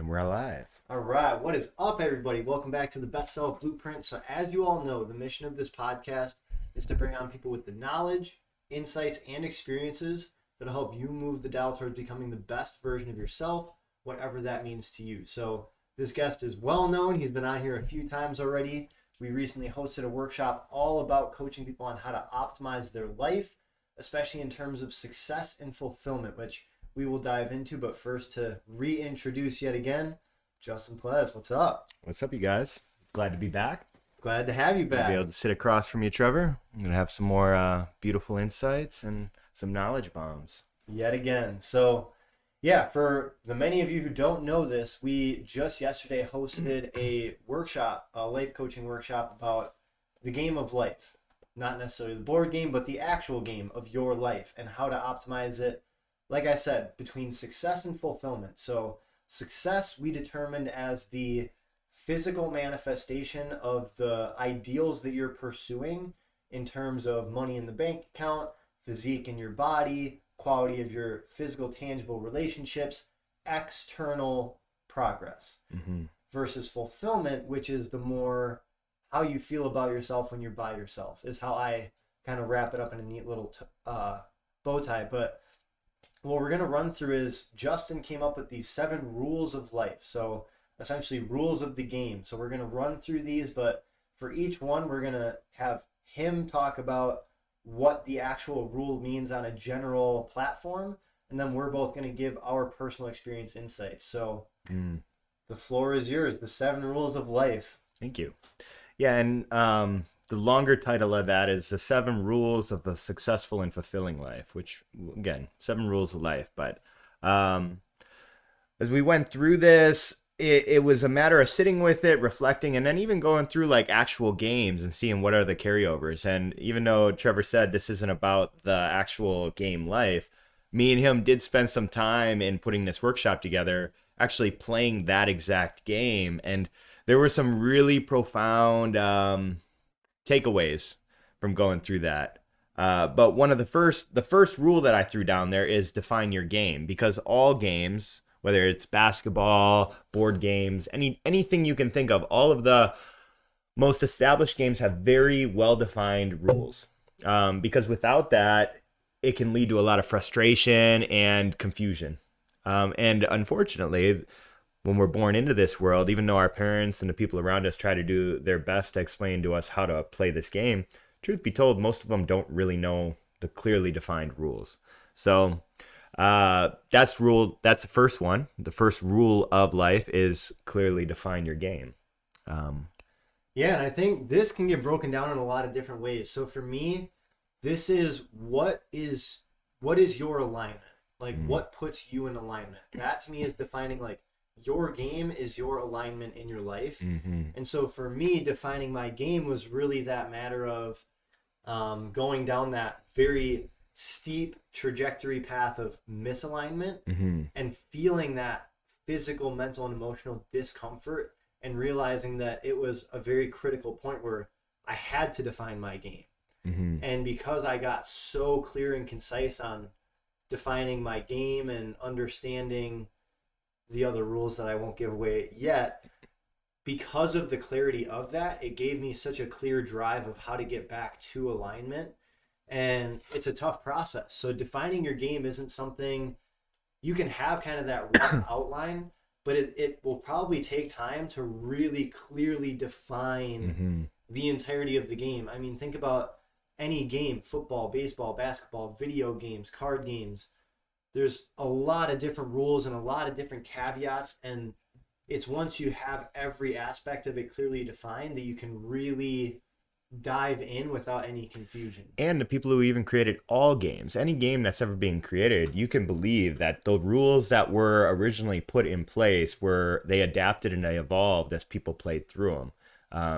And we're alive. All right, what is up, everybody? Welcome back to the Best Self Blueprint. So, as you all know, the mission of this podcast is to bring on people with the knowledge, insights, and experiences that'll help you move the dial towards becoming the best version of yourself, whatever that means to you. So, this guest is well known. He's been on here a few times already. We recently hosted a workshop all about coaching people on how to optimize their life, especially in terms of success and fulfillment, which we will dive into. But first, to reintroduce yet again, Justin Plez, what's up? What's up, you guys? Glad to be back. Glad to have you back. Be able to sit across from you, Trevor. I'm going to have some more beautiful insights and some knowledge bombs. Yet again. So, yeah, for the many of you who don't know this, we just yesterday hosted a workshop, a life coaching workshop about the game of life. Not necessarily the board game, but the actual game of your life and how to optimize it, like I said, between success and fulfillment. So, success we determined as the physical manifestation of the ideals that you're pursuing in terms of money in the bank account, physique in your body, quality of your physical tangible relationships, external progress, versus fulfillment, which is the more how you feel about yourself when you're by yourself, is how I kind of wrap it up in a neat little bow tie. But what we're going to run through is Justin came up with these 7 rules of life. So essentially rules of the game. So we're going to run through these, but for each one, we're going to have him talk about what the actual rule means on a general platform. And then we're both going to give our personal experience insights. So the floor is yours, the 7 rules of life. Thank you. Yeah, and the longer title of that is the 7 rules of a successful and fulfilling life, which, again, 7 rules of life. But as we went through this, it was a matter of sitting with it, reflecting, and then even going through like actual games and seeing what are the carryovers. And even though Trevor said this isn't about the actual game life, me and him did spend some time in putting this workshop together, actually playing that exact game. And there were some really profound takeaways from going through that. But one of the first rule that I threw down there is define your game, because all games, whether it's basketball, board games, anything you can think of, all of the most established games have very well-defined rules. Because without that, it can lead to a lot of frustration and confusion. And unfortunately, when we're born into this world, even though our parents and the people around us try to do their best to explain to us how to play this game, truth be told, most of them don't really know the clearly defined rules. So that's the first one. The first rule of life is clearly define your game. Yeah, and I think this can get broken down in a lot of different ways. So for me, this is what is your alignment? Like what puts you in alignment? That to me is defining like your game is your alignment in your life. And so for me, defining my game was really that matter of going down that very steep trajectory path of misalignment and feeling that physical, mental, and emotional discomfort, and realizing that it was a very critical point where I had to define my game. And because I got so clear and concise on defining my game and understanding the other rules that I won't give away yet, because of the clarity of that, it gave me such a clear drive of how to get back to alignment. And it's a tough process. So defining your game isn't something you can have kind of that rough outline, but it will probably take time to really clearly define the entirety of the game. I mean, think about any game, football, baseball, basketball, video games, card games. There's a lot of different rules and a lot of different caveats, and it's once you have every aspect of it clearly defined that you can really dive in without any confusion. And the people who even created all games, any game that's ever been created, you can believe that the rules that were originally put in place they adapted and they evolved as people played through them.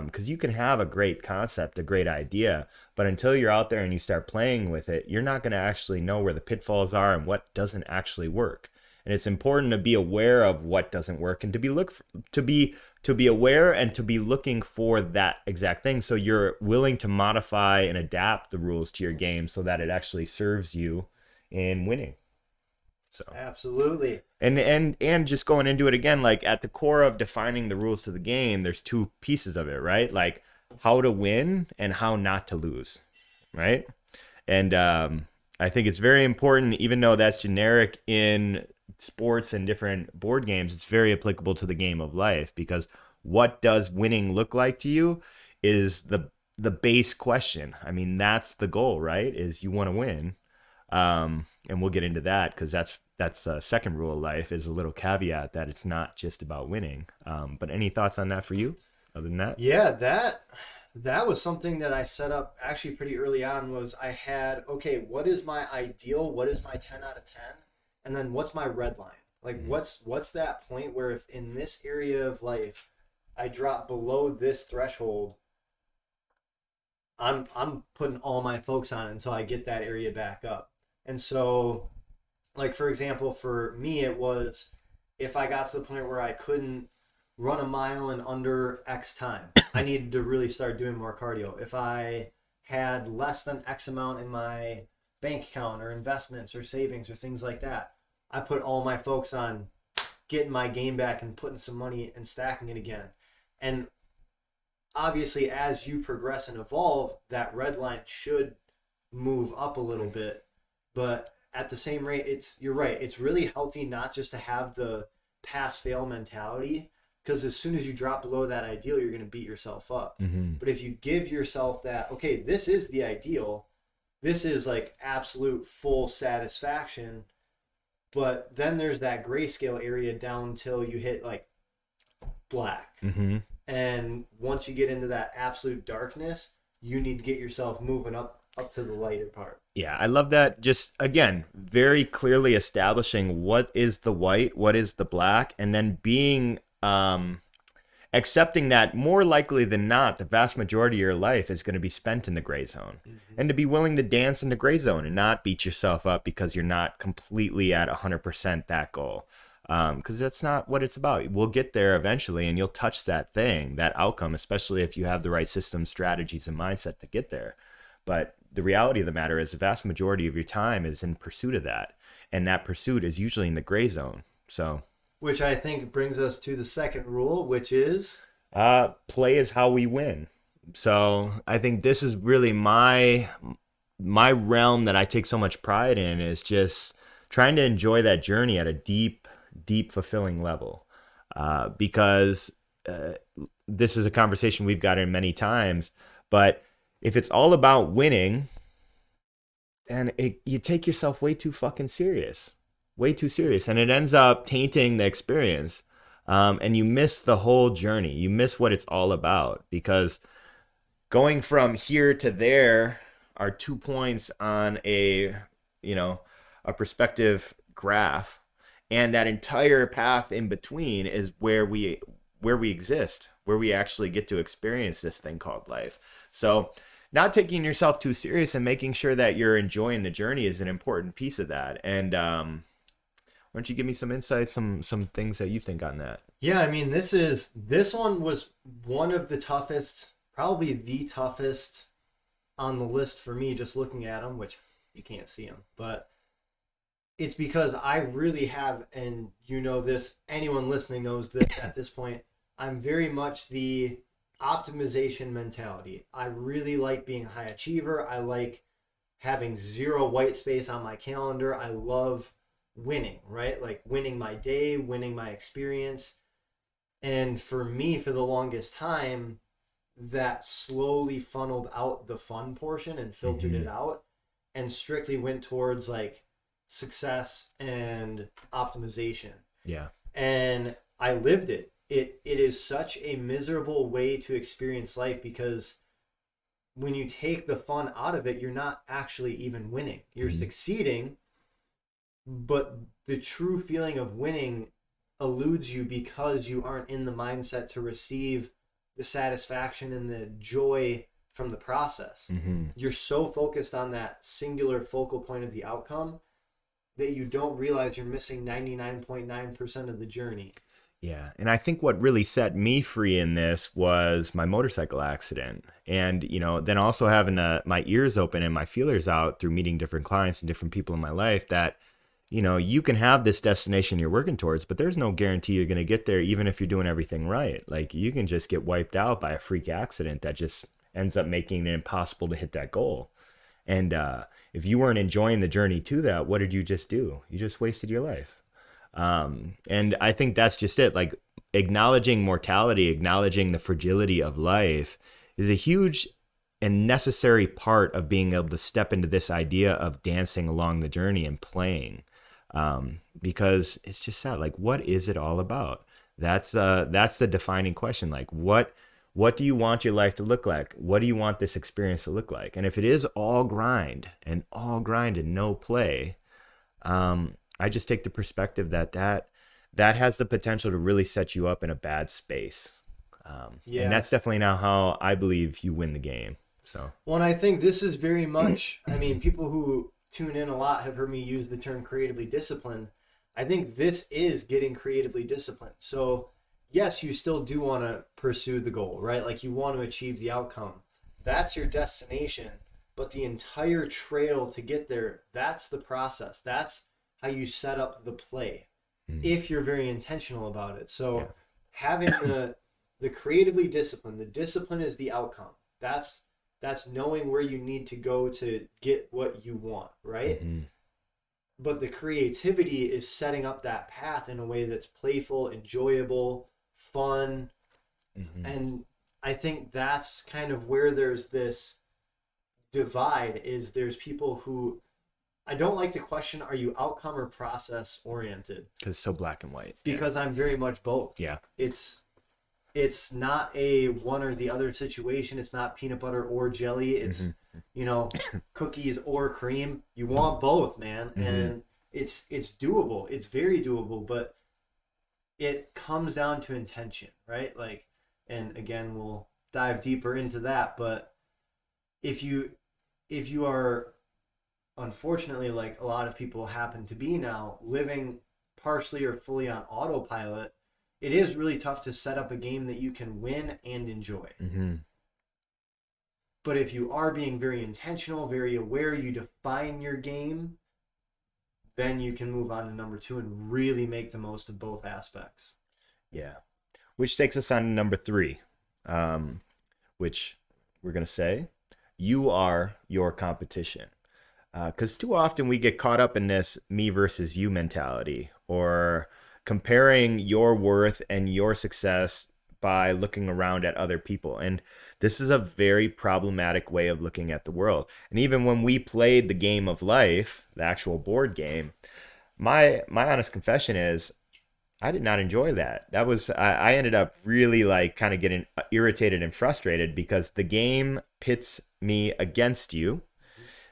Because you can have a great concept, a great idea, but until you're out there and you start playing with it, you're not going to actually know where the pitfalls are and what doesn't actually work. And it's important to be aware of what doesn't work and to be aware and to be looking for that exact thing. So you're willing to modify and adapt the rules to your game so that it actually serves you in winning. So Absolutely. and just going into it again, like at the core of defining the rules to the game, there's two pieces of it, right? Like how to win and how not to lose, right? And I think it's very important, even though that's generic in sports and different board games, it's very applicable to the game of life, because what does winning look like to you is the base question. I mean, that's the goal, right? Is you want to win. And we'll get into that, because that's the second rule of life, is a little caveat that it's not just about winning. But any thoughts on that for you other than that? Yeah, that was something that I set up actually pretty early on. Was I had, okay, what is my ideal? What is my 10 out of 10? And then what's my red line? Like what's that point where if in this area of life I drop below this threshold, I'm putting all my focus on it until I get that area back up. And so, like for example, for me it was, if I got to the point where I couldn't run a mile in under X time, I needed to really start doing more cardio. If I had less than X amount in my bank account or investments or savings or things like that, I put all my focus on getting my game back and putting some money and stacking it again. And obviously, as you progress and evolve, that red line should move up a little bit. But at the same rate, you're right. It's really healthy not just to have the pass fail mentality, because as soon as you drop below that ideal, you're going to beat yourself up. Mm-hmm. But if you give yourself that, okay, this is the ideal, this is like absolute full satisfaction, but then there's that grayscale area down till you hit like black. Mm-hmm. And once you get into that absolute darkness, you need to get yourself moving up to the lighter part. Yeah, I love that. Just again, very clearly establishing what is the white, what is the black, and then being accepting that more likely than not, the vast majority of your life is going to be spent in the gray zone. Mm-hmm. And to be willing to dance in the gray zone and not beat yourself up because you're not completely at 100% that goal. Because that's not what it's about. We'll get there eventually, and you'll touch that thing, that outcome, especially if you have the right systems, strategies, and mindset to get there. But the reality of the matter is the vast majority of your time is in pursuit of that. And that pursuit is usually in the gray zone. So, which I think brings us to the second rule, which is play is how we win. So I think this is really my realm that I take so much pride in, is just trying to enjoy that journey at a deep, fulfilling level. Because this is a conversation we've gotten many times, but if it's all about winning, then you take yourself way too fucking serious. Way too serious. And it ends up tainting the experience. And you miss the whole journey. You miss what it's all about, because going from here to there are 2 points on a perspective graph. And that entire path in between is where we exist, where we actually get to experience this thing called life. So not taking yourself too serious and making sure that you're enjoying the journey is an important piece of that. And why don't you give me some insights, some things that you think on that? Yeah, I mean, this one was one of the toughest, probably the toughest on the list for me, just looking at them, which you can't see them, but it's because I really have, and you know this, anyone listening knows this at this point, I'm very much the optimization mentality. I really like being a high achiever. I like having zero white space on my calendar. I love winning, right? Like winning my day, winning my experience. And for me, for the longest time, that slowly funneled out the fun portion and filtered it out, and strictly went towards like success and optimization. Yeah. And I lived it. It is such a miserable way to experience life, because when you take the fun out of it, you're not actually even winning. You're succeeding, but the true feeling of winning eludes you because you aren't in the mindset to receive the satisfaction and the joy from the process. You're so focused on that singular focal point of the outcome that you don't realize you're missing 99.9% of the journey. Yeah. And I think what really set me free in this was my motorcycle accident. And, then also having my ears open and my feelers out through meeting different clients and different people in my life, that you can have this destination you're working towards, but there's no guarantee you're going to get there, even if you're doing everything right. Like, you can just get wiped out by a freak accident that just ends up making it impossible to hit that goal. And if you weren't enjoying the journey to that, what did you just do? You just wasted your life. And I think that's just it. Like, acknowledging mortality, acknowledging the fragility of life is a huge and necessary part of being able to step into this idea of dancing along the journey and playing. Because it's just that, like, what is it all about? That's the defining question. Like, what do you want your life to look like? What do you want this experience to look like? And if it is all grind and no play, I just take the perspective that has the potential to really set you up in a bad space. And that's definitely not how I believe you win the game. So, well, and I think this is very much, I mean, people who tune in a lot have heard me use the term creatively disciplined. I think this is getting creatively disciplined. So, yes, you still do want to pursue the goal, right? Like, you want to achieve the outcome. That's your destination. But the entire trail to get there, that's the process. That's how you set up the play if you're very intentional about it. So having the creatively disciplined, the discipline is the outcome. That's knowing where you need to go to get what you want, right? Mm-hmm. But the creativity is setting up that path in a way that's playful, enjoyable, fun. Mm-hmm. And I think that's kind of where there's this divide, is there's people who, I don't like to question, are you outcome or process oriented? Because it's so black and white. Because I'm very much both. Yeah. It's not a one or the other situation. It's not peanut butter or jelly. It's, cookies or cream. You want both, man. Mm-hmm. And it's doable. It's very doable, but it comes down to intention, right? Like, and again, we'll dive deeper into that, but if you are, unfortunately, like a lot of people happen to be now, living partially or fully on autopilot, it is really tough to set up a game that you can win and enjoy. Mm-hmm. But if you are being very intentional, very aware, you define your game, then you can move on to number 2 and really make the most of both aspects. Yeah. Which takes us on to number 3, which we're going to say, you are your competition. Because too often we get caught up in this me versus you mentality, or comparing your worth and your success by looking around at other people. And this is a very problematic way of looking at the world. And even when we played the game of life, the actual board game, my honest confession is I did not enjoy that. I ended up really like kind of getting irritated and frustrated because the game pits me against you.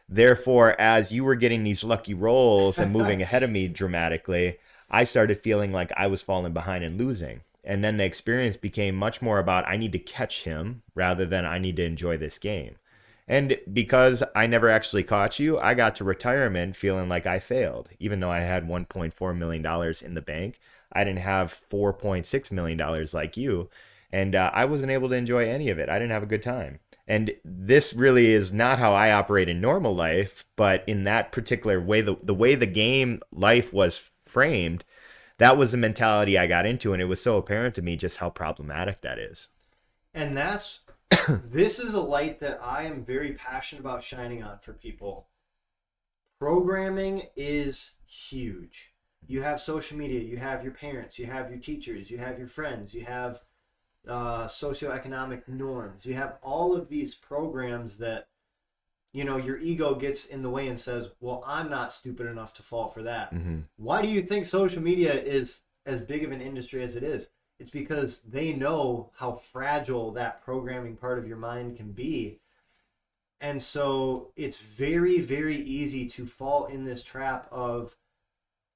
Therefore, as you were getting these lucky rolls and moving ahead of me dramatically, I started feeling like I was falling behind and losing. And then the experience became much more about I need to catch him rather than I need to enjoy this game. And because I never actually caught you, I got to retirement feeling like I failed. Even though I had $1.4 million in the bank, I didn't have $4.6 million like you. And I wasn't able to enjoy any of it. I didn't have a good time. And this really is not how I operate in normal life, but in that particular way, the way the game life was framed, that was the mentality I got into, and it was so apparent to me just how problematic that is. And this is a light that I am very passionate about shining on for people. Programming is huge. You have social media, you have your parents, you have your teachers, you have your friends, you have socioeconomic norms. You have all of these programs that, your ego gets in the way and says, well, I'm not stupid enough to fall for that. Mm-hmm. Why do you think social media is as big of an industry as it is? It's because they know how fragile that programming part of your mind can be. And so it's very, very easy to fall in this trap of,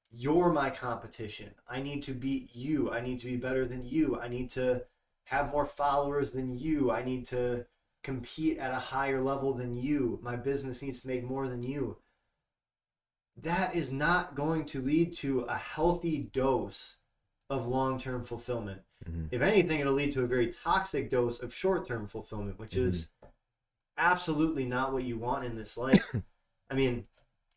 you're my competition. I need to beat you. I need to be better than you. I need to have more followers than you. I need to compete at a higher level than you. My business needs to make more than you. That is not going to lead to a healthy dose of long-term fulfillment. Mm-hmm. If anything, it'll lead to a very toxic dose of short-term fulfillment, which is absolutely not what you want in this life. I mean,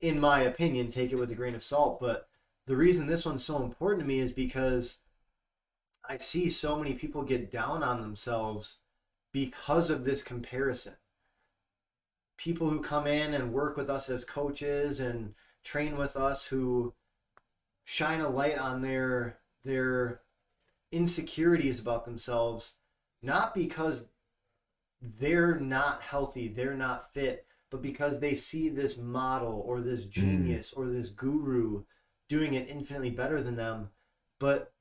in my opinion, take it with a grain of salt. But the reason this one's so important to me is because I see so many people get down on themselves because of this comparison. People who come in and work with us as coaches and train with us who shine a light on their insecurities about themselves, not because they're not healthy, they're not fit, but because they see this model or this Mm. genius or this guru doing it infinitely better than them. But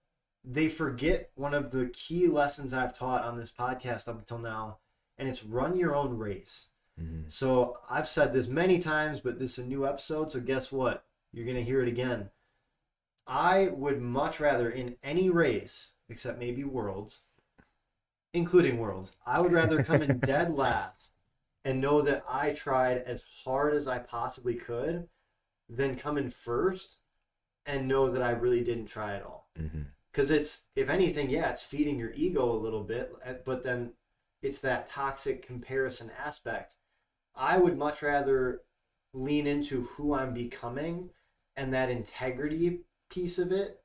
they forget one of the key lessons I've taught on this podcast up until now, and it's run your own race. Mm. So I've said this many times, but this is a new episode, so guess what? You're going to hear it again. I would much rather, in any race, except maybe Worlds, including Worlds, I would rather come in dead last and know that I tried as hard as I possibly could than come in first and know that I really didn't try at all. Mm-hmm. Because it's, if anything, yeah, it's feeding your ego a little bit, but then it's that toxic comparison aspect. I would much rather lean into who I'm becoming and that integrity piece of it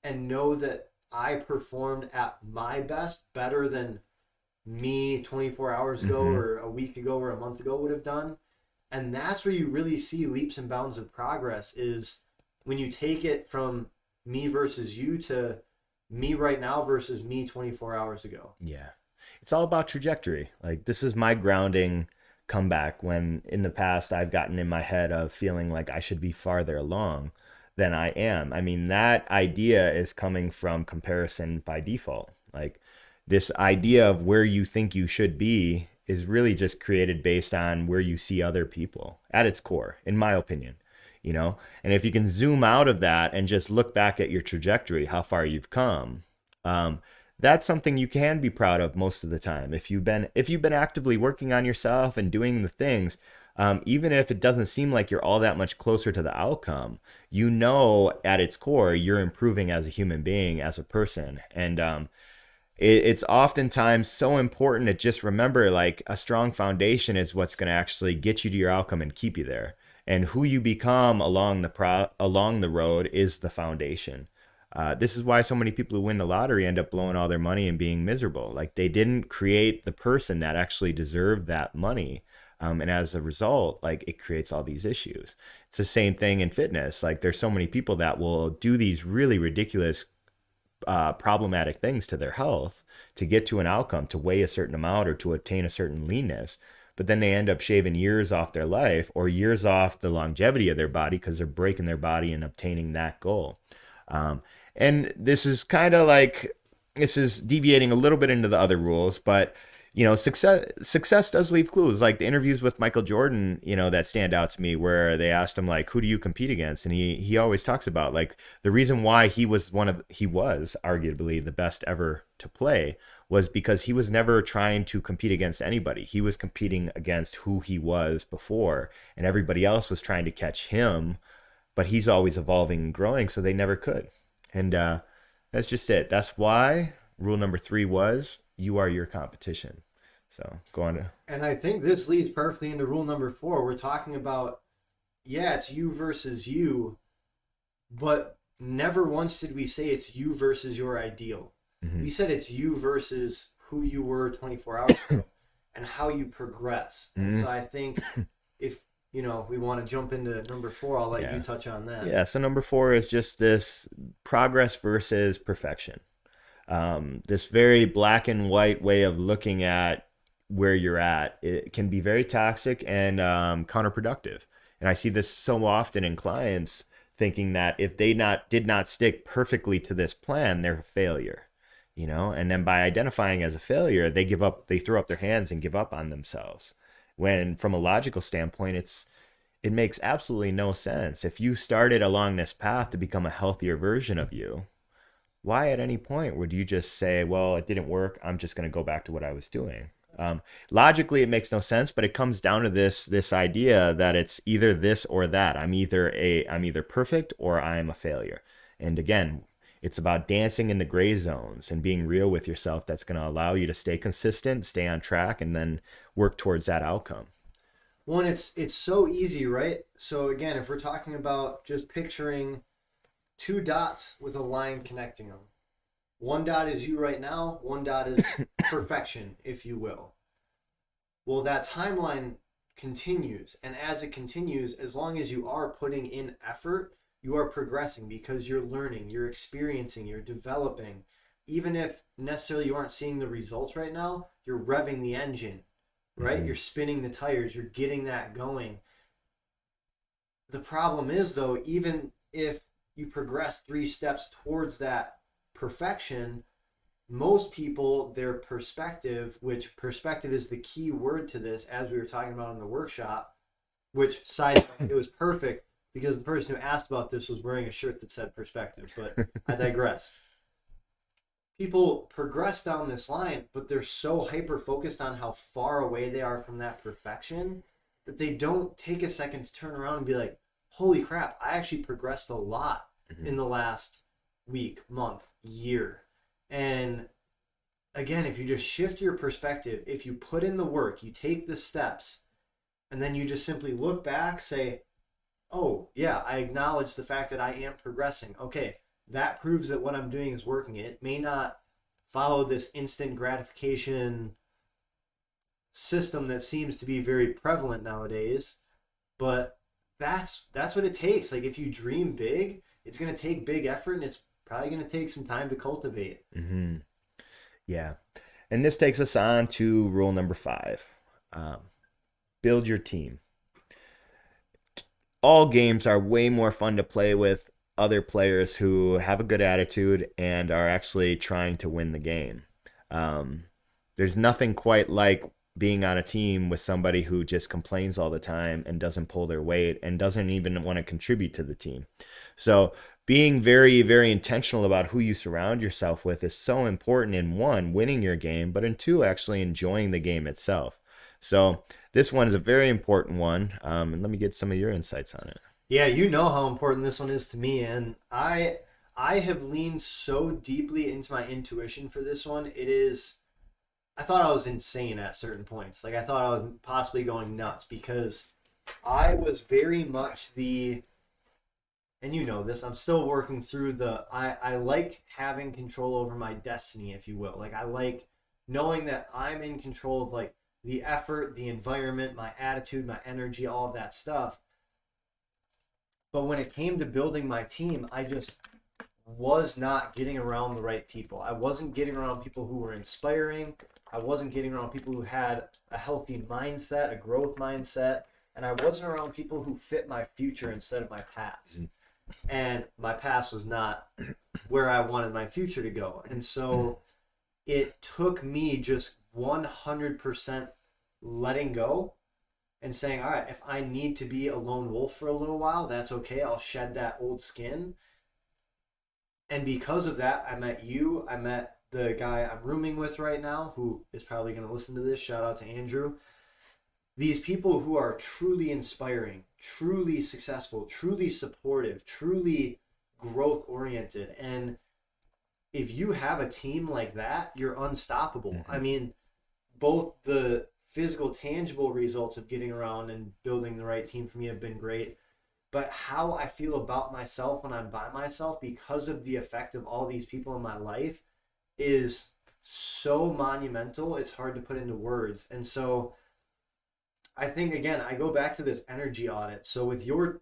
and know that I performed at my best better than me 24 hours ago Mm-hmm. or a week ago or a month ago would have done. And that's where you really see leaps and bounds of progress, is when you take it from me versus you to me right now versus me 24 hours ago. Yeah. It's all about trajectory. Like, this is my grounding comeback when in the past I've gotten in my head of feeling like I should be farther along than I am. I mean, that idea is coming from comparison by default. Like, this idea of where you think you should be is really just created based on where you see other people at its core, in my opinion. And if you can zoom out of that and just look back at your trajectory, how far you've come, um, that's something you can be proud of most of the time. If you've been actively working on yourself and doing the things, even if it doesn't seem like you're all that much closer to the outcome, at its core you're improving as a human being, as a person. And it's oftentimes so important to just remember, like, a strong foundation is what's going to actually get you to your outcome and keep you there. And who you become along the road is the foundation. This is why so many people who win the lottery end up blowing all their money and being miserable. Like, they didn't create the person that actually deserved that money. And as a result, like, it creates all these issues. It's the same thing in fitness. Like, there's so many people that will do these really ridiculous problematic things to their health to get to an outcome, to weigh a certain amount or to attain a certain leanness. But then they end up shaving years off their life or years off the longevity of their body because they're breaking their body and obtaining that goal. Um, and this is deviating a little bit into the other rules, but success does leave clues. Like the interviews with Michael Jordan, that stand out to me, where they asked him, like, who do you compete against, and he always talks about, like, the reason why he was arguably the best ever to play was because he was never trying to compete against anybody. He was competing against who he was before, and everybody else was trying to catch him, but he's always evolving and growing, so they never could. And that's just it. That's why rule number 3 was, you are your competition. So go on to. And I think this leads perfectly into rule number 4. We're talking about, yeah, it's you versus you, but never once did we say it's you versus your ideal. Mm-hmm. We said it's you versus who you were 24 hours ago and how you progress. And so I think if, we want to jump into number 4, I'll let you touch on that. Yeah, so number 4 is just this progress versus perfection. This very black and white way of looking at where you're at. It can be very toxic and counterproductive. And I see this so often in clients thinking that if they did not stick perfectly to this plan, they're a failure. And then by identifying as a failure, they give up, they throw up their hands and give up on themselves. When from a logical standpoint, it makes absolutely no sense. If you started along this path to become a healthier version of you, why at any point would you just say, well, it didn't work, I'm just going to go back to what I was doing? Logically, it makes no sense, but it comes down to this idea that it's either this or that. I'm either perfect or I'm a failure. And again, it's about dancing in the gray zones and being real with yourself. That's going to allow you to stay consistent, stay on track, and then work towards that outcome. One, it's so easy, right? So again, if we're talking about just picturing two dots with a line connecting them, one dot is you right now, one dot is perfection, if you will. Well, that timeline continues, and as it continues, as long as you are putting in effort, you are progressing because you're learning, you're experiencing, you're developing. Even if necessarily you aren't seeing the results right now, you're revving the engine, right? Mm-hmm. You're spinning the tires, you're getting that going. The problem is, though, even if you progress 3 steps towards that perfection, most people, their perspective, which perspective is the key word to this, as we were talking about in the workshop, which side note, it was perfect because the person who asked about this was wearing a shirt that said perspective, but I digress. People progress down this line, but they're so hyper focused on how far away they are from that perfection that they don't take a second to turn around and be like, holy crap, I actually progressed a lot in the last week, month, year. And again, if you just shift your perspective, if you put in the work, you take the steps, and then you just simply look back, say, oh, yeah, I acknowledge the fact that I am progressing. Okay, that proves that what I'm doing is working. It may not follow this instant gratification system that seems to be very prevalent nowadays, but that's what it takes. Like if you dream big, it's going to take big effort and it's probably going to take some time to cultivate. Mm-hmm. Yeah. And this takes us on to rule number 5. Um, build your team. All games are way more fun to play with other players who have a good attitude and are actually trying to win the game. Um, there's nothing quite like being on a team with somebody who just complains all the time and doesn't pull their weight and doesn't even want to contribute to the team. So, being very, very intentional about who you surround yourself with is so important in one, winning your game, but in two, actually enjoying the game itself. So, this one is a very important one. And let me get some of your insights on it. Yeah, you know how important this one is to me, and I have leaned so deeply into my intuition for this one. It is I thought I was insane at certain points. Like I thought I was possibly going nuts because I was very much the and you know this, I'm still working through I like having control over my destiny, if you will. Like I like knowing that I'm in control of like the effort, the environment, my attitude, my energy, all of that stuff. But when it came to building my team, I just was not getting around the right people. I wasn't getting around people who were inspiring. I wasn't getting around people who had a healthy mindset, a growth mindset, and I wasn't around people who fit my future instead of my past. And my past was not where I wanted my future to go. And so it took me just 100% letting go and saying, all right, if I need to be a lone wolf for a little while, that's okay. I'll shed that old skin. And because of that, I met you. I met the guy I'm rooming with right now, who is probably going to listen to this. Shout out to Andrew. These people who are truly inspiring, truly successful, truly supportive, truly growth oriented. And if you have a team like that, you're unstoppable. Mm-hmm. I mean, both the physical, tangible results of getting around and building the right team for me have been great. But how I feel about myself when I'm by myself because of the effect of all these people in my life is so monumental. It's hard to put into words. And so I think again, I go back to this energy audit. So with your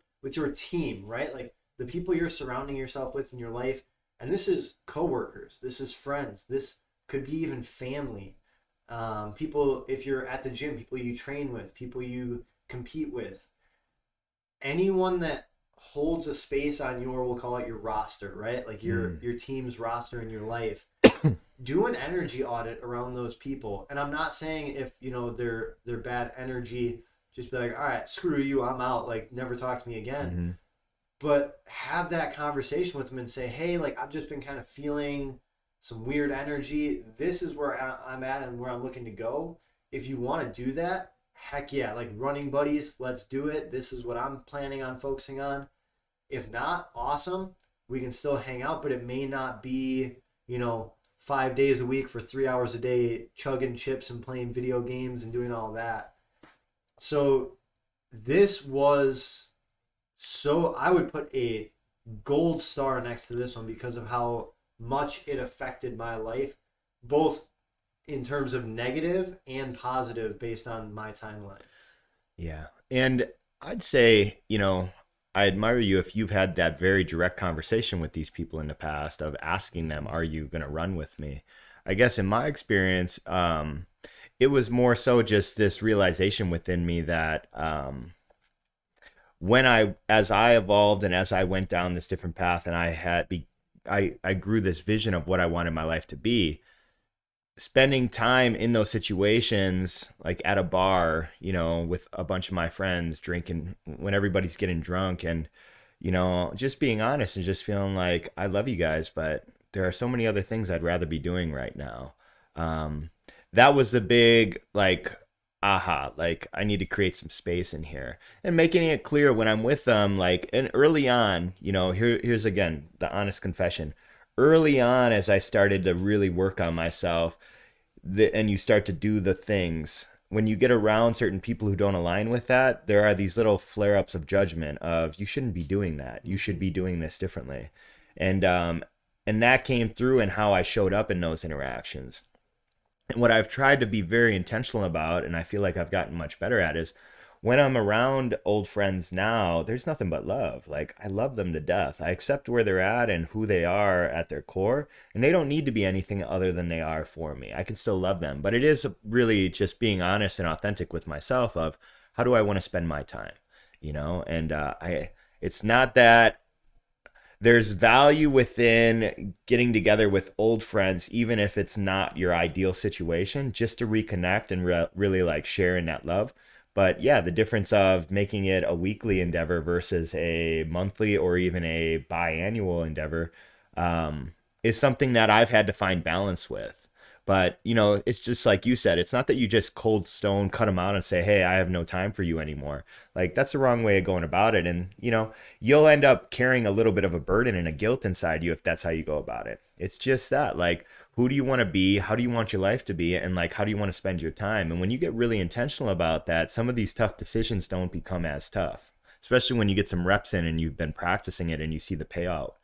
team, right? Like the people you're surrounding yourself with in your life, and this is coworkers, this is friends, this could be even family. People, if you're at the gym, people you train with, people you compete with, anyone that holds a space on your, we'll call it your roster, right? Like your team's roster in your life. Do an energy audit around those people. And I'm not saying if, you know, they're bad energy, just be like, all right, screw you, I'm out, like never talk to me again. Mm-hmm. But have that conversation with them and say, hey, like I've just been kind of feeling some weird energy. This is where I'm at and where I'm looking to go. If you want to do that, heck yeah, like running buddies, let's do it. This is what I'm planning on focusing on. If not, awesome. We can still hang out, but it may not be, you know, 5 days a week for 3 hours a day, chugging chips and playing video games and doing all that. So this was so, I would put a gold star next to this one because of how much it affected my life, both in terms of negative and positive based on my timeline. Yeah. And I'd say, I admire you if you've had that very direct conversation with these people in the past of asking them, are you going to run with me? I guess in my experience, it was more so just this realization within me that as I evolved and as I went down this different path and I grew this vision of what I wanted my life to be, spending time in those situations, like at a bar, with a bunch of my friends drinking when everybody's getting drunk, and, just being honest and just feeling like I love you guys, but there are so many other things I'd rather be doing right now. Um, that was the big, like, aha, like I need to create some space in here and making it clear when I'm with them, like, and early on, here's again the honest confession. Early on, as I started to really work on myself, and you start to do the things, when you get around certain people who don't align with that, there are these little flare-ups of judgment of you shouldn't be doing that, you should be doing this differently. And that came through in how I showed up in those interactions. And what I've tried to be very intentional about, and I feel like I've gotten much better at, is when I'm around old friends now, there's nothing but love. Like, I love them to death. I accept where they're at and who they are at their core, and they don't need to be anything other than they are for me. I can still love them, but it is really just being honest and authentic with myself of how do I want to spend my time, And it's not that there's value within getting together with old friends, even if it's not your ideal situation, just to reconnect and really like sharing that love. But yeah, the difference of making it a weekly endeavor versus a monthly or even a biannual endeavor is something that I've had to find balance with. But, it's just like you said, it's not that you just cold stone cut them out and say, hey, I have no time for you anymore. Like, that's the wrong way of going about it. And, you'll end up carrying a little bit of a burden and a guilt inside you if that's how you go about it. It's just that, like, who do you want to be? How do you want your life to be? And, like, how do you want to spend your time? And when you get really intentional about that, some of these tough decisions don't become as tough, especially when you get some reps in and you've been practicing it and you see the payout.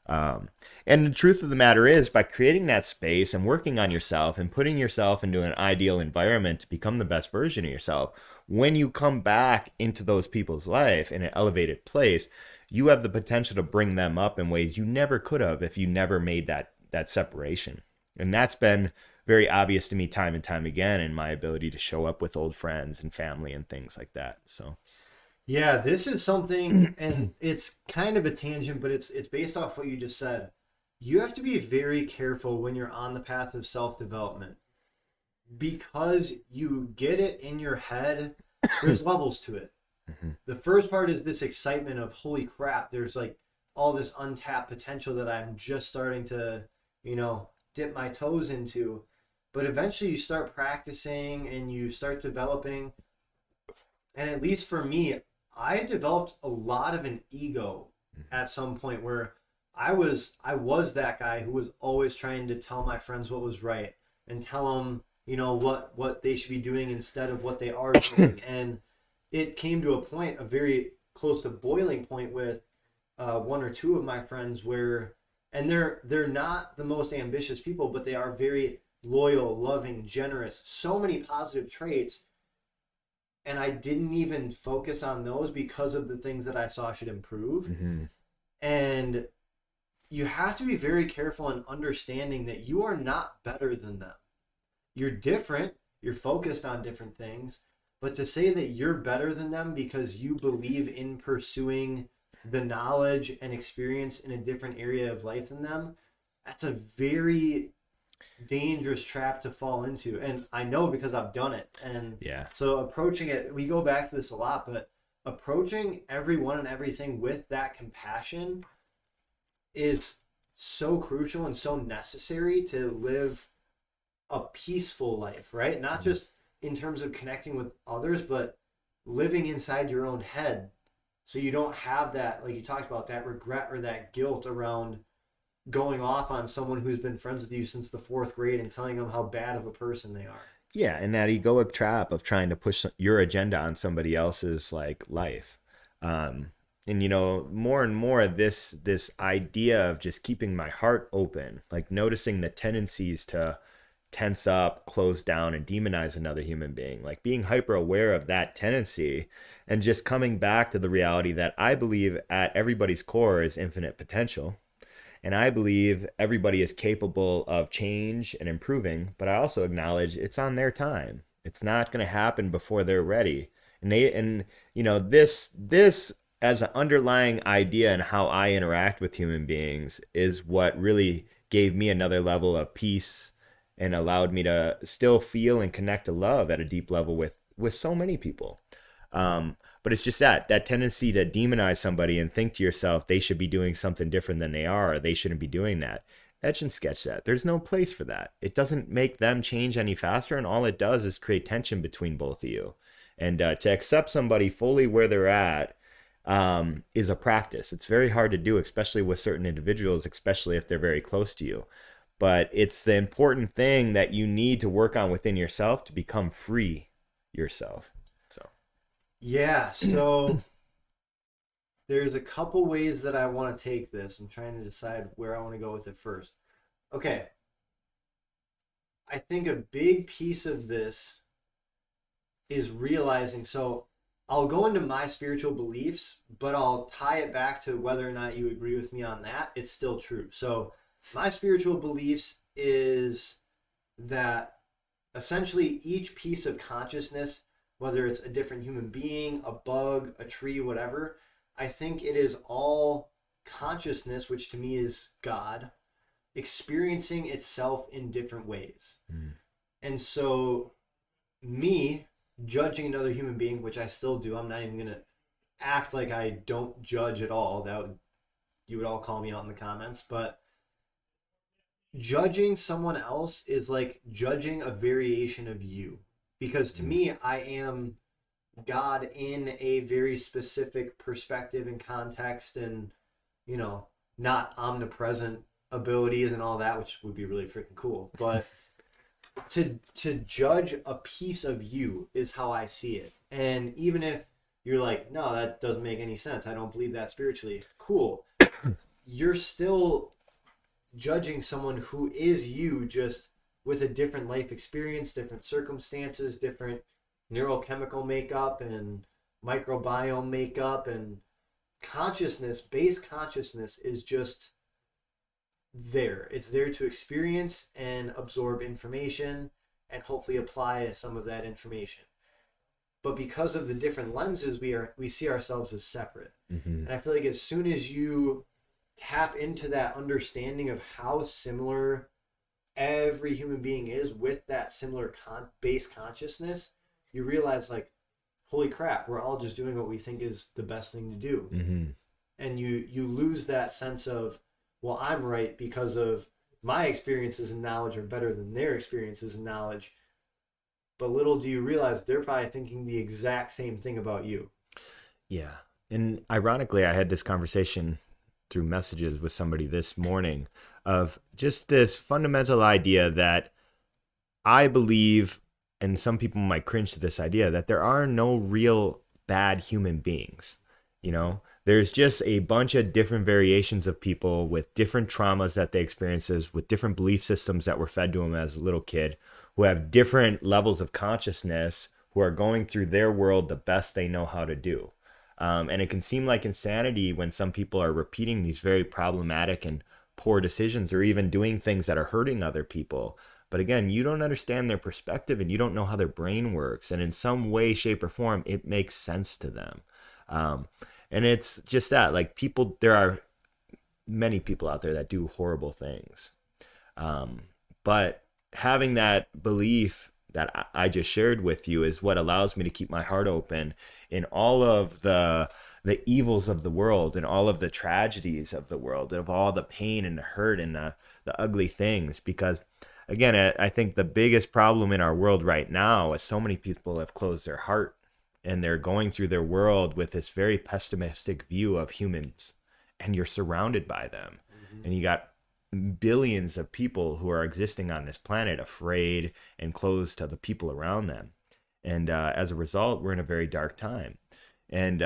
Um, and the truth of the matter is, by creating that space and working on yourself and putting yourself into an ideal environment to become the best version of yourself, when you come back into those people's life in an elevated place, you have the potential to bring them up in ways you never could have if you never made that separation. And that's been very obvious to me time and time again in my ability to show up with old friends and family and things like that. So Yeah, this is something, and it's kind of a tangent, but it's based off what you just said. You have to be very careful when you're on the path of self-development because you get it in your head. There's levels to it. mhm. The first part is this excitement of holy crap, there's like all this untapped potential that I'm just starting to, dip my toes into. But eventually you start practicing and you start developing. And at least for me, I developed a lot of an ego at some point where I was that guy who was always trying to tell my friends what was right and tell them, what they should be doing instead of what they are doing. And it came to a point, a very close to boiling point with one or two of my friends where, and they're not the most ambitious people, but they are very loyal, loving, generous, so many positive traits, and I didn't even focus on those because of the things that I saw should improve. Mhm. And you have to be very careful in understanding that you are not better than them. You're different, you're focused on different things, but to say that you're better than them because you believe in pursuing the knowledge and experience in a different area of life than them, that's a very dangerous trap to fall into. And I know because I've done it. And Yeah. so approaching it, we go back to this a lot, but approaching everyone and everything with that compassion is so crucial and so necessary to live a peaceful life, right? Not just in terms of connecting with others, but living inside your own head. So you don't have that, like you talked about, that regret or that guilt around going off on someone who's been friends with you since the fourth grade and telling them how bad of a person they are. Yeah, and that egoic trap of trying to push your agenda on somebody else's like life. Um, and more and more this idea of just keeping my heart open, like noticing the tendencies to tense up, close down, and demonize another human being, like being hyper aware of that tendency and just coming back to the reality that I believe at everybody's core is infinite potential. And I believe everybody is capable of change and improving, but I also acknowledge it's on their time. It's not going to happen before they're ready. This as an underlying idea in how I interact with human beings is what really gave me another level of peace and allowed me to still feel and connect to love at a deep level with so many people. But it's just that tendency to demonize somebody and think to yourself they should be doing something different than they are, or they shouldn't be doing that. Etch and sketch that. There's no place for that. It doesn't make them change any faster, and all it does is create tension between both of you. And to accept somebody fully where they're at is a practice. It's very hard to do, especially with certain individuals, especially if they're very close to you. But it's the important thing that you need to work on within yourself to become free yourself. So. Yeah, so there's a couple ways that I want to take this. I'm trying to decide where I want to go with it first. Okay. I think a big piece of this is realizing, so I'll go into my spiritual beliefs, but I'll tie it back to whether or not you agree with me on that. It's still true. So my spiritual beliefs is that essentially each piece of consciousness, whether it's a different human being, a bug, a tree, whatever, I think it is all consciousness, which to me is God, experiencing itself in different ways. Mm. And so, me judging another human being, which I still do, I'm not even going to act like I don't judge at all. You would all call me out in the comments, but judging someone else is like judging a variation of you. Because to me, I am God in a very specific perspective and context, and, not omnipresent abilities and all that, which would be really freaking cool. But to judge a piece of you is how I see it. And even if you're like, no, that doesn't make any sense, I don't believe that spiritually, cool. You're still judging someone who is you, just with a different life experience, different circumstances, different neurochemical makeup and microbiome makeup, and consciousness, base consciousness is just there. It's there to experience and absorb information and hopefully apply some of that information. But because of the different lenses, we see ourselves as separate. Mm-hmm. And I feel like as soon as you tap into that understanding of how similar every human being is with that similar base consciousness, you realize, like, holy crap, we're all just doing what we think is the best thing to do. Mm-hmm. And you lose that sense of, well, I'm right because of my experiences and knowledge are better than their experiences and knowledge. But little do you realize they're probably thinking the exact same thing about you. Yeah. And ironically, I had this conversation through messages with somebody this morning of just this fundamental idea that I believe, and some people might cringe to this idea, that there are no real bad human beings. There's just a bunch of different variations of people with different traumas that they experiences, with different belief systems that were fed to them as a little kid, who have different levels of consciousness, who are going through their world the best they know how to do. And it can seem like insanity when some people are repeating these very problematic and poor decisions, or even doing things that are hurting other people. But again, you don't understand their perspective and you don't know how their brain works. And in some way, shape, or form, it makes sense to them. And it's just that, like, there are many people out there that do horrible things. But having that belief that I just shared with you is what allows me to keep my heart open in all of the evils of the world and all of the tragedies of the world, of all the pain and the hurt and the ugly things. Because again, I think the biggest problem in our world right now is so many people have closed their heart and they're going through their world with this very pessimistic view of humans, and you're surrounded by them. Mm-hmm. And you got billions of people who are existing on this planet afraid and closed to the people around them. And as a result, we're in a very dark time. And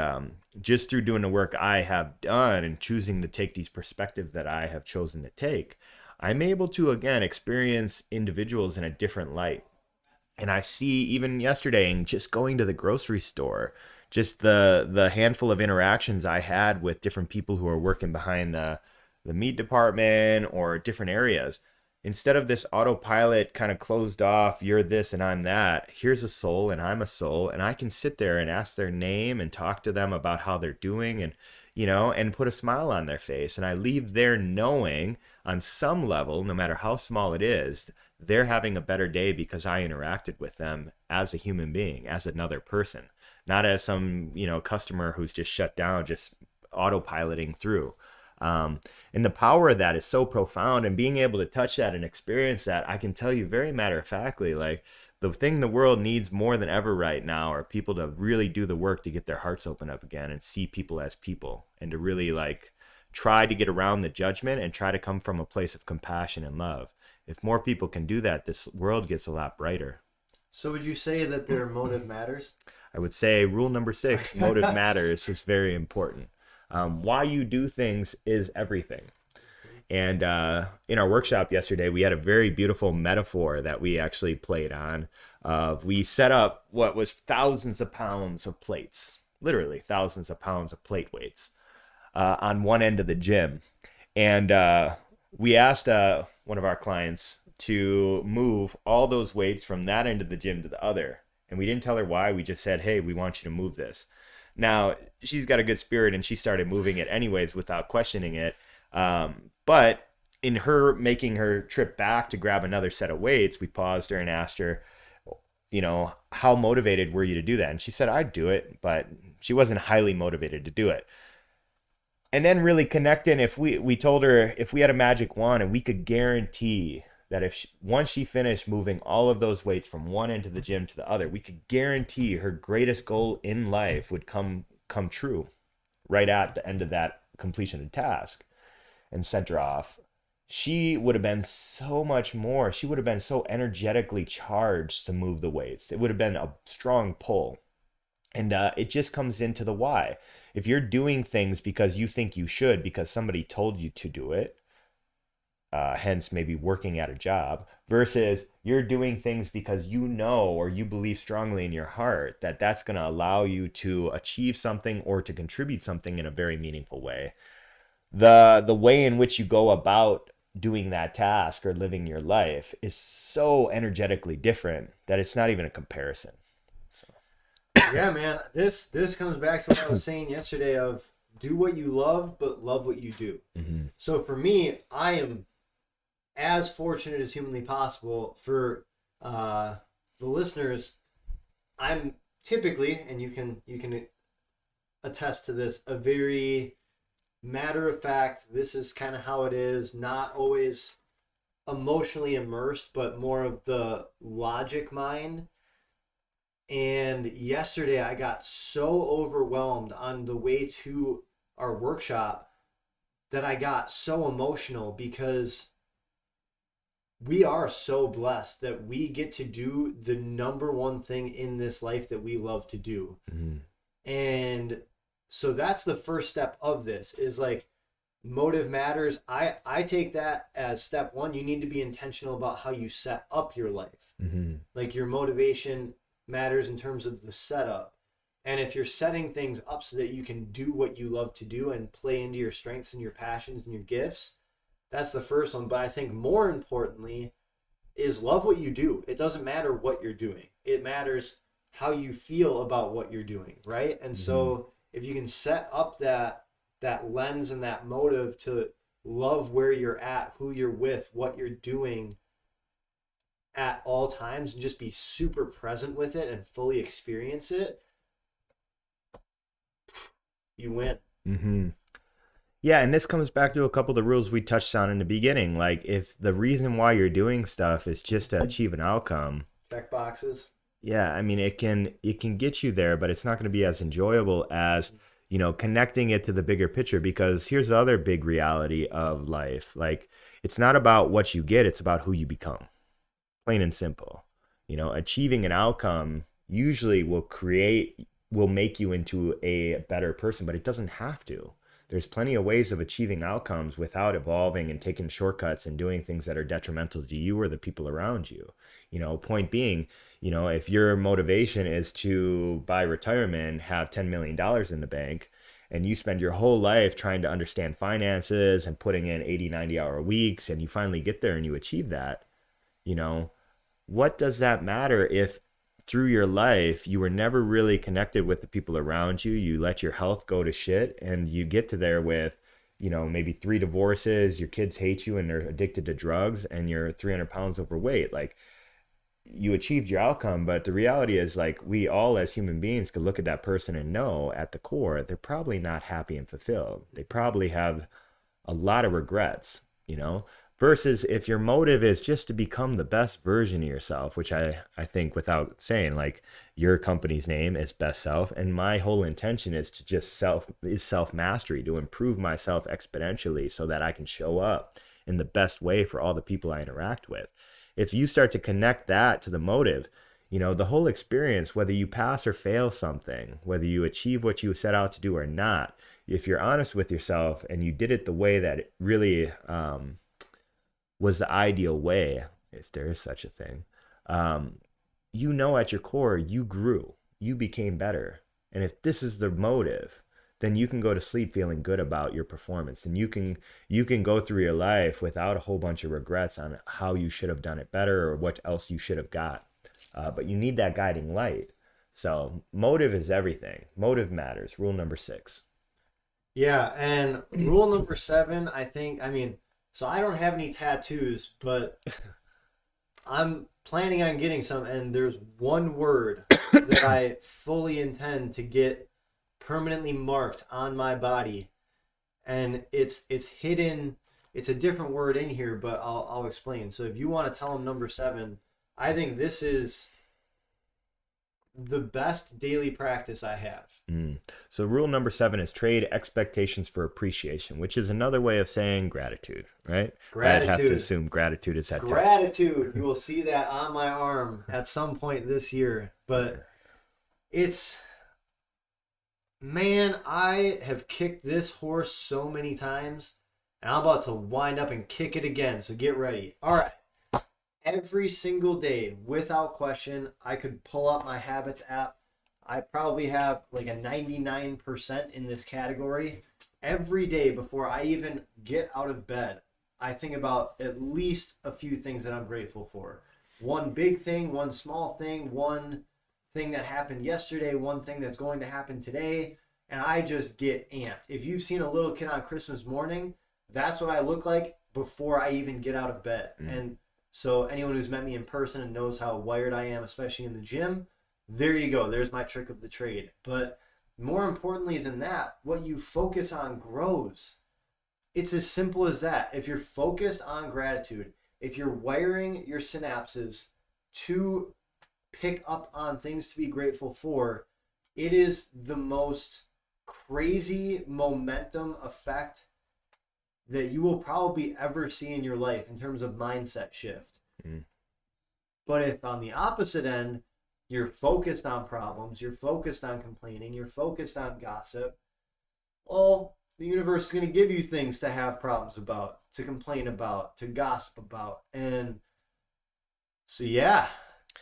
just through doing the work I have done and choosing to take these perspectives that I have chosen to take, I'm able to, again, experience individuals in a different light. And I see even yesterday, and just going to the grocery store, just the handful of interactions I had with different people who are working behind the meat department or different areas. Instead of this autopilot kind of closed off, you're this and I'm that, here's a soul and I'm a soul, and I can sit there and ask their name and talk to them about how they're doing, and and put a smile on their face. And I leave there knowing on some level, no matter how small it is, they're having a better day because I interacted with them as a human being, as another person, not as some, customer who's just shut down, just autopiloting through. And the power of that is so profound, and being able to touch that and experience that, I can tell you very matter of factly, like the thing the world needs more than ever right now are people to really do the work to get their hearts open up again and see people as people, and to really like try to get around the judgment and try to come from a place of compassion and love. If more people can do that, this world gets a lot brighter. So would you say that their motive matters? I would say rule number 6, motive matters, is very important. Why you do things is everything. And in our workshop yesterday, we had a very beautiful metaphor that we actually played on. We set up what was thousands of pounds of plates, literally thousands of pounds of plate weights on one end of the gym. And we asked one of our clients to move all those weights from that end of the gym to the other. And we didn't tell her why. We just said, hey, we want you to move this. Now, she's got a good spirit, and she started moving it anyways without questioning it. But in her making her trip back to grab another set of weights, we paused her and asked her, how motivated were you to do that? And she said, I'd do it, but she wasn't highly motivated to do it. And then really connecting, if we told her if we had a magic wand and we could guarantee that if once she finished moving all of those weights from one end of the gym to the other, we could guarantee her greatest goal in life would come true right at the end of that completion of task, and sent her off. She would have been so much more. She would have been so energetically charged to move the weights. It would have been a strong pull. And it just comes into the why. If you're doing things because you think you should, because somebody told you to do it, hence maybe working at a job, versus you're doing things because you know or you believe strongly in your heart that that's going to allow you to achieve something or to contribute something in a very meaningful way. The way in which you go about doing that task or living your life is so energetically different that it's not even a comparison. So. Yeah, man, this comes back to what I was saying yesterday of do what you love, but love what you do. Mm-hmm. So for me, I am as fortunate as humanly possible. For the listeners, I'm typically, and you can attest to this, a very matter of fact, this is kind of how it is, not always emotionally immersed, but more of the logic mind. And yesterday I got so overwhelmed on the way to our workshop that I got so emotional, because we are so blessed that we get to do the number one thing in this life that we love to do. Mm-hmm. And so that's the first step of this, is like motive matters. I take that as step one. You need to be intentional about how you set up your life. Mm-hmm. Like your motivation matters in terms of the setup. And if you're setting things up so that you can do what you love to do and play into your strengths and your passions and your gifts, that's the first one. But I think more importantly is love what you do. It doesn't matter what you're doing. It matters how you feel about what you're doing, right? And so if you can set up that lens and that motive to love where you're at, who you're with, what you're doing at all times, and just be super present with it and fully experience it, you win. Mm-hmm. Yeah, and this comes back to a couple of the rules we touched on in the beginning. Like, if the reason why you're doing stuff is just to achieve an outcome, Check boxes. yeah, I mean, it can get you there, but it's not going to be as enjoyable as, connecting it to the bigger picture. Because here's the other big reality of life. Like, It's not about what you get, it's about who you become. Plain and simple. Achieving an outcome usually will make you into a better person, but it doesn't have to. There's plenty of ways of achieving outcomes without evolving and taking shortcuts and doing things that are detrimental to you or the people around you. Point being, if your motivation is to by retirement have $10 million in the bank, and you spend your whole life trying to understand finances and putting in 80, 90-hour weeks, and you finally get there and you achieve that, you know, what does that matter if through your life you were never really connected with the people around you? You let your health go to shit, and you get to there with, maybe 3 divorces, your kids hate you and they're addicted to drugs, and you're 300 pounds overweight. Like, you achieved your outcome, but the reality is, like, we all as human beings could look at that person and know at the core they're probably not happy and fulfilled. They probably have a lot of regrets, versus if your motive is just to become the best version of yourself, which I think, without saying, like, your company's name is Best Self, and my whole intention is to just self mastery, to improve myself exponentially so that I can show up in the best way for all the people I interact with. If you start to connect that to the motive, the whole experience, whether you pass or fail something, whether you achieve what you set out to do or not, if you're honest with yourself and you did it the way that it really was the ideal way, if there is such a thing, at your core, you grew, you became better. And if this is the motive, then you can go to sleep feeling good about your performance, and you can go through your life without a whole bunch of regrets on how you should have done it better or what else you should have got. But you need that guiding light. So motive is everything. Motive matters. Rule number 6. Yeah, and rule number 7, so I don't have any tattoos, but I'm planning on getting some, and there's one word that I fully intend to get permanently marked on my body, and it's hidden. It's a different word in here, but I'll explain. So if you want to tell them number 7, I think this is the best daily practice I have. So rule number 7 is trade expectations for appreciation, which is another way of saying gratitude, right? Gratitude. I'd have to assume gratitude is that gratitude. You will see that on my arm at some point this year, but it's, man, I have kicked this horse so many times, and I'm about to wind up and kick it again, so get ready. All right. Every single day, without question, I could pull up my Habits app. I probably have like a 99% in this category. Every day before I even get out of bed, I think about at least a few things that I'm grateful for. One big thing, one small thing, one thing that happened yesterday, one thing that's going to happen today, and I just get amped. If you've seen a little kid on Christmas morning, that's what I look like before I even get out of bed. And so anyone who's met me in person and knows how wired I am, especially in the gym, there you go. There's my trick of the trade. But more importantly than that, what you focus on grows. It's as simple as that. If you're focused on gratitude, if you're wiring your synapses to pick up on things to be grateful for, it is the most crazy momentum effect that you will probably ever see in your life in terms of mindset shift. But if on the opposite end, you're focused on problems, you're focused on complaining, you're focused on gossip, well, the universe is going to give you things to have problems about, to complain about, to gossip about. And so, yeah,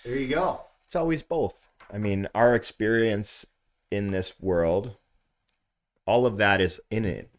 there you go. It's always both. I mean, our experience in this world, all of that is in it.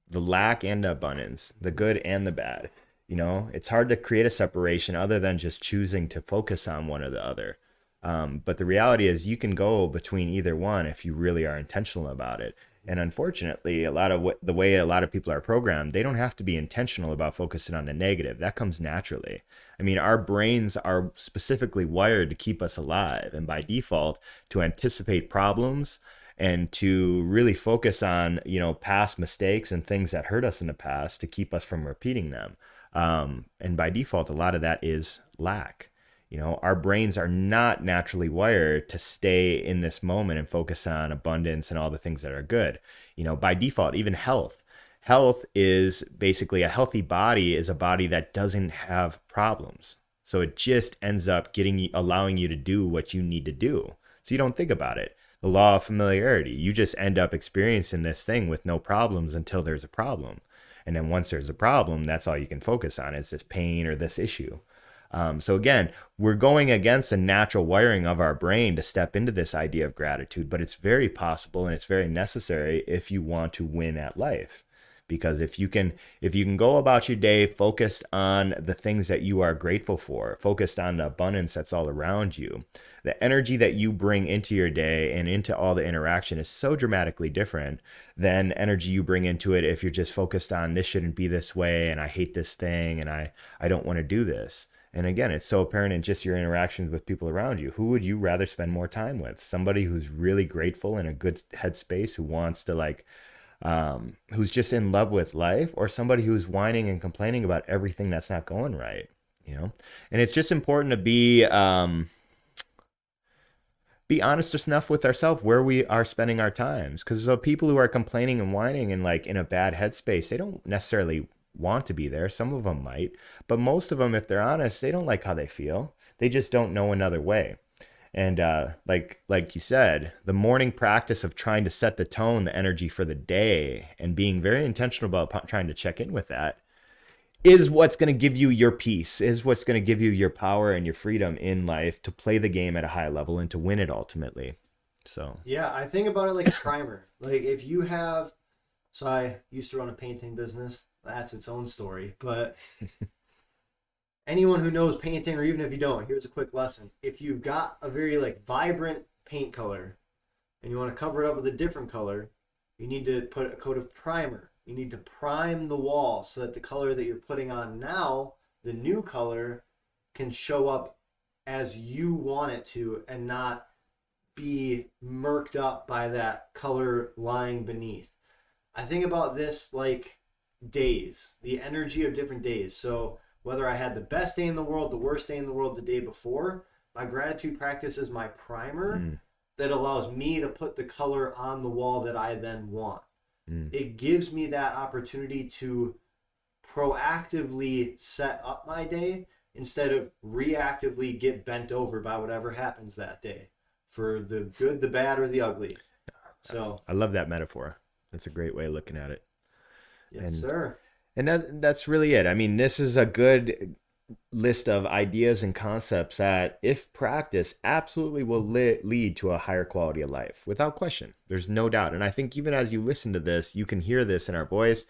The lack and abundance, the good and the bad. It's hard to create a separation other than just choosing to focus on one or the other. But the reality is you can go between either one if you really are intentional about it. And unfortunately, the way a lot of people are programmed, they don't have to be intentional about focusing on the negative. That comes naturally. I mean, our brains are specifically wired to keep us alive, and by default, to anticipate problems and to really focus on, past mistakes and things that hurt us in the past to keep us from repeating them. And by default, a lot of that is lack. Our brains are not naturally wired to stay in this moment and focus on abundance and all the things that are good. By default, even health Health is basically a healthy body is a body that doesn't have problems. So it just ends up allowing you to do what you need to do. So you don't think about it. The law of familiarity. You just end up experiencing this thing with no problems until there's a problem. And then once there's a problem, that's all you can focus on is this pain or this issue. So again, we're going against the natural wiring of our brain to step into this idea of gratitude, but it's very possible and it's very necessary if you want to win at life. Because if you can go about your day focused on the things that you are grateful for, focused on the abundance that's all around you, the energy that you bring into your day and into all the interaction is so dramatically different than energy you bring into it if you're just focused on this shouldn't be this way and I hate this thing and I don't want to do this. And again, it's so apparent in just your interactions with people around you. Who would you rather spend more time with? Somebody who's really grateful in a good headspace, who wants to who's just in love with life, or somebody who's whining and complaining about everything that's not going right, you know? And it's just important to be honest enough with ourselves where we are spending our times. Because the people who are complaining and whining and like in a bad headspace, they don't necessarily want to be there. Some of them might, but most of them, if they're honest, they don't like how they feel. They just don't know another way. And like you said, the morning practice of trying to set the tone, the energy for the day, and being very intentional about trying to check in with that is what's going to give you your peace, is what's going to give you your power and your freedom in life to play the game at a high level and to win it ultimately. So Yeah, I think about it like a primer. Like if you have, so I used to run a painting business. That's its own story. But anyone who knows painting, or even if you don't, here's a quick lesson. If you've got a very like vibrant paint color and you want to cover it up with a different color, you need to put a coat of primer. You need to prime the wall so that the color that you're putting on now, the new color, can show up as you want it to and not be murked up by that color lying beneath. I think about this like days, the energy of different days. So whether I had the best day in the world, the worst day in the world the day before, my gratitude practice is my primer that allows me to put the color on the wall that I then want. It gives me that opportunity to proactively set up my day instead of reactively get bent over by whatever happens that day, for the good, the bad, or the ugly. So I love that metaphor. That's a great way of looking at it. yes, And sir. that's really it. I mean, this is a good list of ideas and concepts that, if practiced, absolutely will lead to a higher quality of life, without question. There's no doubt. And I think even as you listen to this, you can hear this in our voice.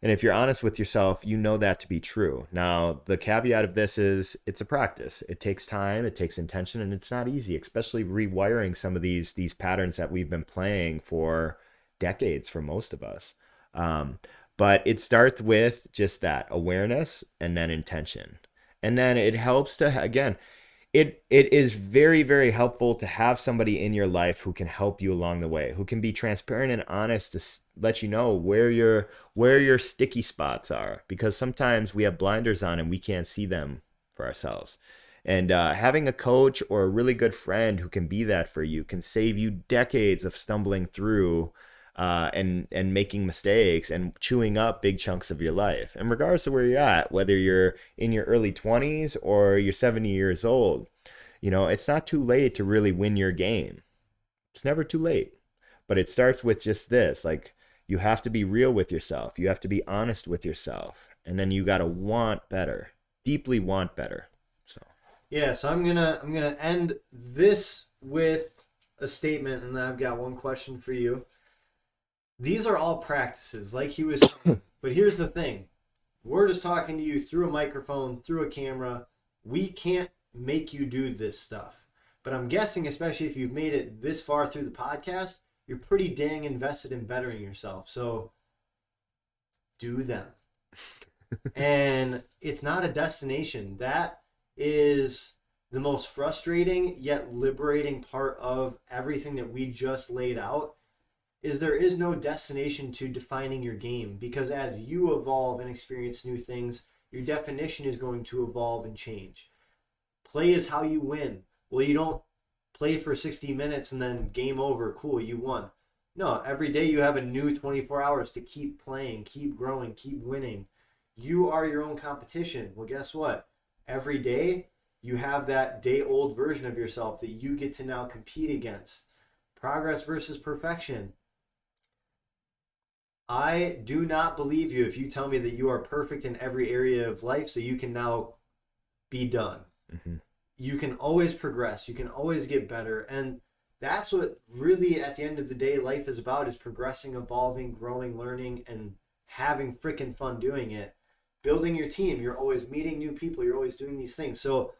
And if you're honest with yourself, you know that to be true. Now, the caveat of this is it's a practice. It takes time, it takes intention, and it's not easy, especially rewiring some of these patterns that we've been playing for decades for most of us. Um, but it starts with just that awareness and then intention. And then it helps to, again, it is very, very helpful to have somebody in your life who can help you along the way, who can be transparent and honest to let you know where your sticky spots are, because sometimes we have blinders on and we can't see them for ourselves. And having a coach or a really good friend who can be that for you can save you decades of stumbling through and making mistakes and chewing up big chunks of your life. And regardless of where you're at, whether you're in your early 20s or you're 70 years old, it's not too late to really win your game. It's never too late. But it starts with just this, like, you have to be real with yourself. You have to be honest with yourself. And then you got to want better, deeply want better. So Yeah, so I'm gonna end this with a statement, and then I've got one question for you. These are all practices, like he was saying. But here's the thing. We're just talking to you through a microphone, through a camera. We can't make you do this stuff. But I'm guessing, especially if you've made it this far through the podcast, you're pretty dang invested in bettering yourself. So do them. And it's not a destination. That is the most frustrating yet liberating part of everything that we just laid out, is there is no destination to defining your game, because as you evolve and experience new things, your definition is going to evolve and change. Play is how you win. Well, you don't play for 60 minutes and then game over. Cool, you won. No, every day you have a new 24 hours to keep playing, keep growing, keep winning. You are your own competition. Well, guess what? Every day you have that day old version of yourself that you get to now compete against. Progress versus perfection. I do not believe you if you tell me that you are perfect in every area of life so you can now be done. Mm-hmm. You can always progress, you can always get better, and that's what really at the end of the day life is about, is progressing, evolving, growing, learning, and having freaking fun doing it. Building your team, you're always meeting new people, you're always doing these things. So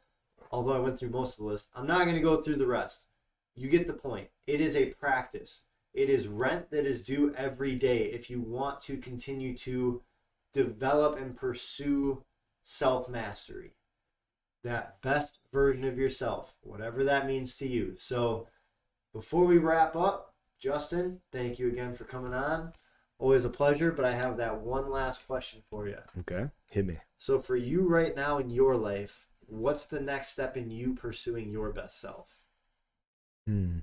although I went through most of the list, I'm not going to go through the rest. You get the point. It is a practice. It is rent that is due every day if you want to continue to develop and pursue self mastery, that best version of yourself, whatever that means to you. So before we wrap up, Justin, thank you again for coming on. Always a pleasure, but I have that one last question for you. Okay, hit me. So for you right now in your life, what's the next step in you pursuing your best self? I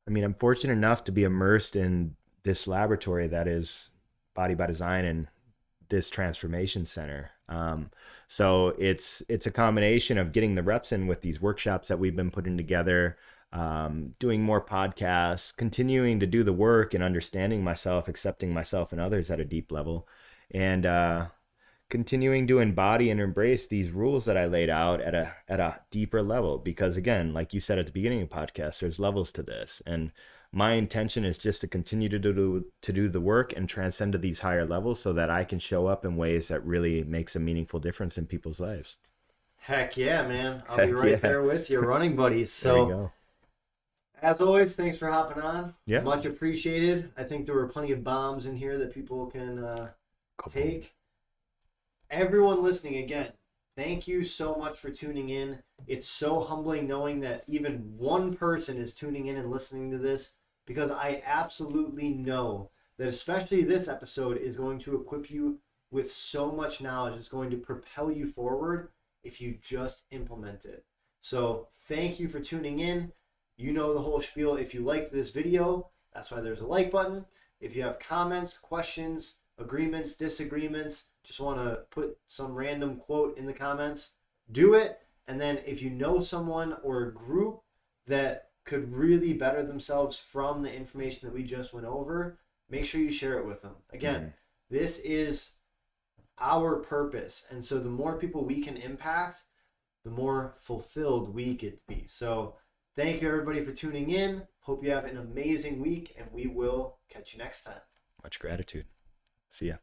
mean, I'm fortunate enough to be immersed in this laboratory that is Body by Design and this transformation center. So it's a combination of getting the reps in with these workshops that we've been putting together, doing more podcasts, continuing to do the work and understanding myself, accepting myself and others at a deep level, and continuing to embody and embrace these rules that I laid out at a deeper level. Because again, like you said at the beginning of the podcast, there's levels to this, and my intention is just to continue to do the work and transcend to these higher levels so that I can show up in ways that really makes a meaningful difference in people's lives. Heck yeah, man. I'll be Heck right yeah. there with you, running buddies. There you So go. as always, thanks for hopping on. Yeah. Much appreciated. I think there were plenty of bombs in here that people can take. Everyone listening, again, thank you so much for tuning in. It's so humbling knowing that even one person is tuning in and listening to this, because I absolutely know that especially this episode is going to equip you with so much knowledge. It's going to propel you forward if you just implement it. So thank you for tuning in. You know the whole spiel. If you liked this video, that's why there's a like button. If you have comments, questions, agreements, disagreements, just want to put some random quote in the comments, do it. And then if you know someone or a group that could really better themselves from the information that we just went over, make sure you share it with them. Again, this is our purpose. And so the more people we can impact, the more fulfilled we get to be. So thank you everybody for tuning in. Hope you have an amazing week, and we will catch you next time. Much gratitude. See ya.